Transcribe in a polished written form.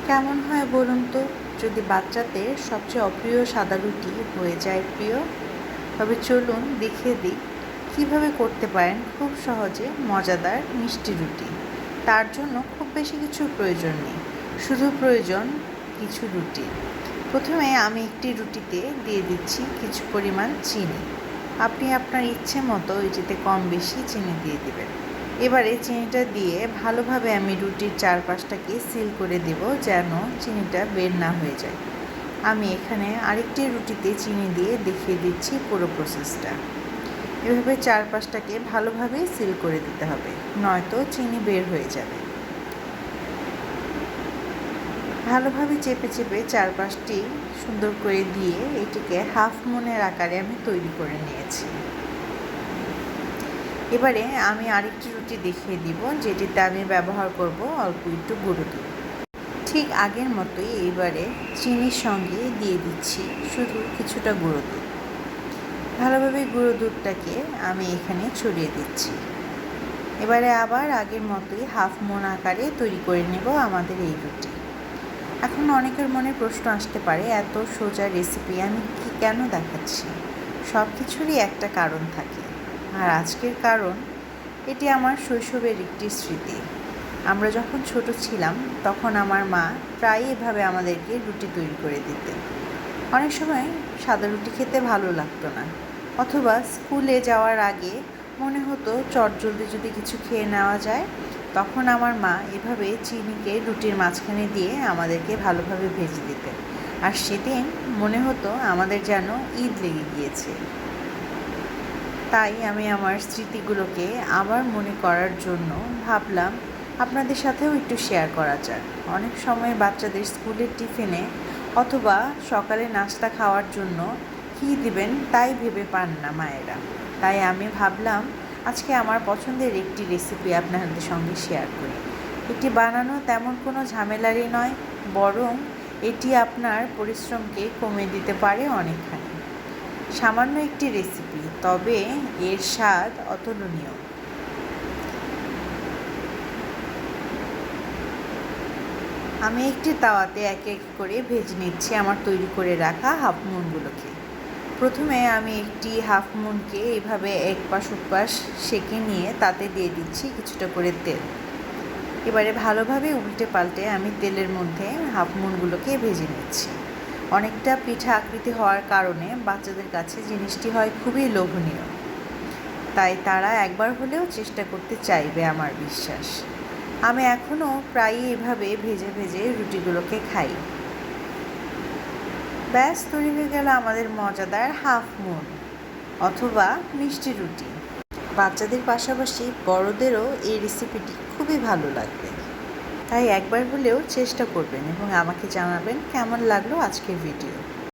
কেমন হয় বলুন তো যদি বাচ্চাদের সবচেয়ে অপ্রিয় সাদা রুটি হয়ে যায় প্রিয়? তবে চলুন দেখিয়ে দিই কীভাবে করতে পারেন খুব সহজে মজাদার মিষ্টি রুটি। তার জন্য খুব বেশি কিছু প্রয়োজন নেই, শুধু প্রয়োজন কিছু রুটি। প্রথমে আমি একটি রুটিতে দিয়ে দিচ্ছি কিছু পরিমাণ চিনি। আপনি আপনার ইচ্ছে মতো এটিতে কম বেশি চিনি দিয়ে দেবেন। এবারে চিনিটা দিয়ে ভালোভাবে আমি রুটির চারপাশটাকে সিল করে দেব যেন চিনিটা বের না হয়ে যায়। আমি এখানে আরেকটি রুটিতে চিনি দিয়ে দেখিয়ে দিচ্ছি পুরো প্রসেসটা। এভাবে চারপাশটাকে ভালোভাবে সিল করে দিতে হবে, নয়তো চিনি বের হয়ে যাবে। ভালোভাবে চেপে চেপে চারপাশটি সুন্দর করে দিয়ে এটিকে হাফ মুনের আকারে আমি তৈরি করে নিয়েছি। এবারে আমি আরেকটি রুটি দেখিয়ে দিব যেটিতে আমি ব্যবহার করব অল্প একটু গুঁড়ো দুধ। ঠিক আগের মতোই এবারে চিনির সঙ্গে দিয়ে দিচ্ছি শুধু কিছুটা গুঁড়ো দুধ। ভালোভাবে গুঁড়ো দুধটাকে আমি এখানে ছড়িয়ে দিচ্ছি। এবারে আবার আগের মতোই হাফ মুন আকারে তৈরি করে নেব আমাদের এই রুটি। এখন অনেকের মনে প্রশ্ন আসতে পারে, এত সোজা রেসিপি আমি কেন দেখাচ্ছি? সব কিছুরই একটা কারণ থাকে, আর আজকের কারণ এটি আমার শৈশবের একটি স্মৃতি। আমরা যখন ছোট ছিলাম তখন আমার মা প্রায়ই এভাবে আমাদেরকে রুটি তৈরি করে দিতেন। অনেক সময় সাদা রুটি খেতে ভালো লাগতো না, অথবা স্কুলে যাওয়ার আগে মনে হতো চটজলদি যদি কিছু খেয়ে নেওয়া যায়, তখন আমার মা এভাবে চিনিকে রুটির মাঝখানে দিয়ে আমাদেরকে ভালোভাবে ভেজে দিতেন। আর সেদিন মনে হতো আমাদের যেন ঈদ লেগে গিয়েছে। তাই আমি আমার স্মৃতিগুলোকে আবার মনে করার জন্য ভাবলাম আপনাদের সাথেও একটু শেয়ার করা যাক। অনেক সময় বাচ্চাদের স্কুলের টিফিনে অথবা সকালে নাস্তা খাওয়ার জন্য কী দিবেন তাই ভেবে পান না মায়েরা। তাই আমি ভাবলাম আজকে আমার পছন্দের একটি রেসিপি আপনাদের সঙ্গে শেয়ার করি। এটি বানানো তেমন কোনো ঝামেলারই নয়, বরং এটি আপনার পরিশ্রমকে কমে দিতে পারে অনেকখানি। সামান্য একটি রেসিপি, তবে এর স্বাদ অতুলনীয়। আমি একটি তাওয়াতে এক এক করে ভেজে নিচ্ছি আমার তৈরি করে রাখা হাফ মুনগুলোকে। প্রথমে আমি একটি হাফ মুনকে এইভাবে এক পাশ ওপাশ সেঁকে নিয়ে তাতে দিয়ে দিচ্ছি কিছুটা করে তেল। এবারে ভালোভাবে উল্টে পাল্টে আমি তেলের মধ্যে হাফ মুনগুলোকে ভেজে নিচ্ছি। অনেকটা পিঠা আকৃতি হওয়ার কারণে বাচ্চাদের কাছে জিনিসটি হয় খুবই লোভনীয়, তাই তারা একবার হলেও চেষ্টা করতে চাইবে আমার বিশ্বাস। আমি এখনও প্রায়ই এভাবে ভেজে ভেজে রুটিগুলোকে খাই। ব্যাস তৈরি হয়ে গেল আমাদের মজাদার হাফ মুন অথবা মিষ্টি রুটি। বাচ্চাদের পাশাপাশি বড়দেরও এই রেসিপিটি খুবই ভালো লাগবে, তাই একবার হলেও চেষ্টা করবেন এবং আমাকে জানাবেন কেমন লাগলো আজকের ভিডিও।